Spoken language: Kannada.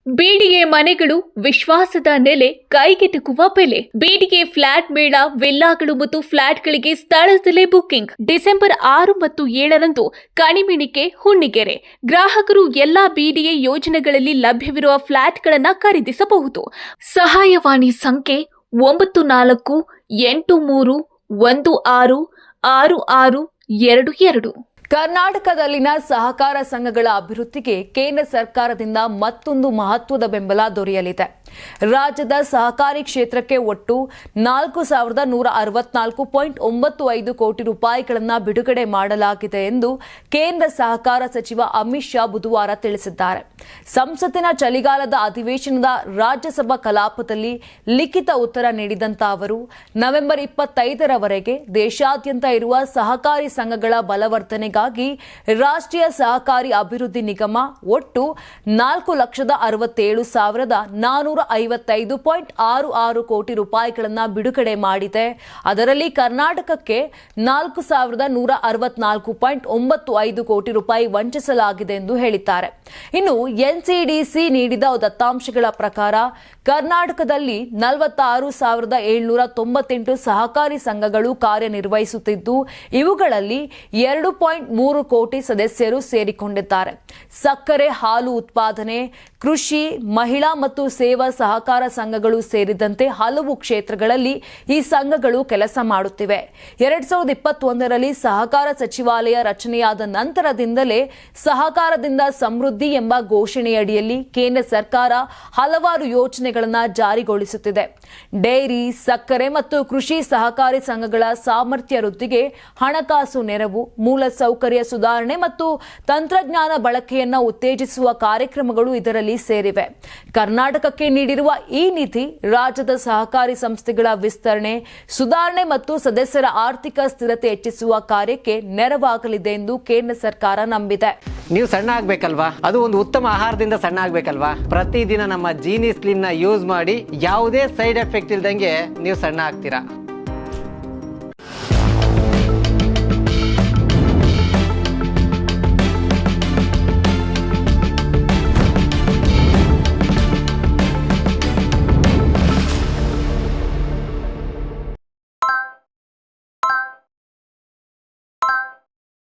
ಬಿಡಿಎ ಮನೆಗಳು ವಿಶ್ವಾಸದ ನೆಲೆ, ಕೈಗೆಟುಕುವ ಬೆಲೆ. ಬಿಡಿಎ ಫ್ಲಾಟ್ ಮೇಳ, ವಿಲ್ಲಾಗಳು ಮತ್ತು ಫ್ಲಾಟ್ಗಳಿಗೆ ಸ್ಥಳದಲ್ಲೇ ಬುಕಿಂಗ್. ಡಿಸೆಂಬರ್ 6 ಮತ್ತು 7ರಂದು ಕಣಿಮಿಣಿಕೆ, ಹುಣ್ಣಿಗೆರೆ. ಗ್ರಾಹಕರು ಎಲ್ಲಾ ಬಿಡಿಎ ಯೋಜನೆಗಳಲ್ಲಿ ಲಭ್ಯವಿರುವ ಫ್ಲಾಟ್ಗಳನ್ನು ಖರೀದಿಸಬಹುದು. ಸಹಾಯವಾಣಿ ಸಂಖ್ಯೆ 9483166622. ಕರ್ನಾಟಕದಲ್ಲಿನ ಸಹಕಾರ ಸಂಘಗಳ ಅಭಿವೃದ್ಧಿಗೆ ಕೇಂದ್ರ ಸರ್ಕಾರದಿಂದ ಮತ್ತೊಂದು ಮಹತ್ವದ ಬೆಂಬಲ ದೊರೆಯಲಿದೆ. ರಾಜ್ಯದ ಸಹಕಾರಿ ಕ್ಷೇತ್ರಕ್ಕೆ ಒಟ್ಟು 4164.95 ಕೋಟಿ ರೂಪಾಯಿಗಳನ್ನು ಬಿಡುಗಡೆ ಮಾಡಲಾಗಿದೆ ಎಂದು ಕೇಂದ್ರ ಸಹಕಾರ ಸಚಿವ ಅಮಿತ್ ಶಾ ಬುಧವಾರ ತಿಳಿಸಿದ್ದಾರೆ. ಸಂಸತ್ತಿನ ಚಳಿಗಾಲದ ಅಧಿವೇಶನದ ರಾಜ್ಯಸಭಾ ಕಲಾಪದಲ್ಲಿ ಲಿಖಿತ ಉತ್ತರ ನೀಡಿದಂತ ಅವರು, ನವೆಂಬರ್ 25ರವರೆಗೆ ದೇಶಾದ್ಯಂತ ಇರುವ ಸಹಕಾರಿ ಸಂಘಗಳ ಬಲವರ್ಧನೆಗಾಗಿ ರಾಷ್ಟ್ರೀಯ ಸಹಕಾರಿ ಅಭಿವೃದ್ಧಿ ನಿಗಮ ಒಟ್ಟು 4,67,455.66 ಕೋಟಿ ರೂಪಾಯಿಗಳನ್ನು ಬಿಡುಗಡೆ ಮಾಡಿದೆ. ಅದರಲ್ಲಿ ಕರ್ನಾಟಕಕ್ಕೆ 4,164.95 ಕೋಟಿ ರೂಪಾಯಿ ವಂಚಿಸಲಾಗಿದೆ ಎಂದು ಹೇಳಿದ್ದಾರೆ. ಇನ್ನು ಎನ್ಸಿಡಿಸಿ ನೀಡಿದ ದತ್ತಾಂಶಗಳ ಪ್ರಕಾರ ಕರ್ನಾಟಕದಲ್ಲಿ 46,798 ಸಹಕಾರಿ ಸಂಘಗಳು ಕಾರ್ಯನಿರ್ವಹಿಸುತ್ತಿದ್ದು, ಇವುಗಳಲ್ಲಿ 2.3 ಕೋಟಿ ಸದಸ್ಯರು ಸೇರಿಕೊಂಡಿದ್ದಾರೆ. ಸಕ್ಕರೆ, ಹಾಲು ಉತ್ಪಾದನೆ, ಕೃಷಿ, ಮಹಿಳಾ ಮತ್ತು ಸೇವಾ ಸಹಕಾರ ಸಂಘಗಳು ಸೇರಿದಂತೆ ಹಲವು ಕ್ಷೇತ್ರಗಳಲ್ಲಿ ಈ ಸಂಘಗಳು ಕೆಲಸ ಮಾಡುತ್ತಿವೆ. 2021ರಲ್ಲಿ ಸಹಕಾರ ಸಚಿವಾಲಯ ರಚನೆಯಾದ ನಂತರದಿಂದಲೇ ಸಹಕಾರದಿಂದ ಸಮೃದ್ಧಿ ಎಂಬ ಘೋಷಣೆಯಡಿಯಲ್ಲಿ ಕೇಂದ್ರ ಸರ್ಕಾರ ಹಲವಾರು ಯೋಜನೆಗಳನ್ನು ಜಾರಿಗೊಳಿಸುತ್ತಿದೆ. ಡೈರಿ, ಸಕ್ಕರೆ ಮತ್ತು ಕೃಷಿ ಸಹಕಾರಿ ಸಂಘಗಳ ಸಾಮರ್ಥ್ಯ ವೃದ್ಧಿಗೆ ಹಣಕಾಸು ನೆರವು, ಮೂಲಸೌಕರ್ಯ ಸುಧಾರಣೆ ಮತ್ತು ತಂತ್ರಜ್ಞಾನ ಬಳಕೆಯನ್ನು ಉತ್ತೇಜಿಸುವ ಕಾರ್ಯಕ್ರಮಗಳು ಇದರಲ್ಲಿ ಸೇರಿವೆ. ಕರ್ನಾಟಕಕ್ಕೆ ನೀಡಿರುವ ಈ ನಿಧಿ ರಾಜ್ಯದ ಸಹಕಾರಿ ಸಂಸ್ಥೆಗಳ ವಿಸ್ತರಣೆ, ಸುಧಾರಣೆ ಮತ್ತು ಸದಸ್ಯರ ಆರ್ಥಿಕ ಸ್ಥಿರತೆ ಹೆಚ್ಚಿಸುವ ಕಾರ್ಯಕ್ಕೆ ನೆರವಾಗಲಿದೆ ಎಂದು ಕೇಂದ್ರ ಸರ್ಕಾರ ನಂಬಿದೆ. ನೀವು ಸಣ್ಣ ಆಗ್ಬೇಕಲ್ವಾ? ಅದು ಒಂದು ಉತ್ತಮ ಆಹಾರದಿಂದ ಸಣ್ಣ ಆಗ್ಬೇಕಲ್ವಾ? ಪ್ರತಿದಿನ ನಮ್ಮ ಜೀನಿ ಸ್ಲಿಮ್ ನ ಯೂಸ್ ಮಾಡಿ ಯಾವುದೇ ಸೈಡ್ ಎಫೆಕ್ಟ್ ಇಲ್ದಂಗೆ ನೀವು ಸಣ್ಣ ಆಗ್ತೀರಾ.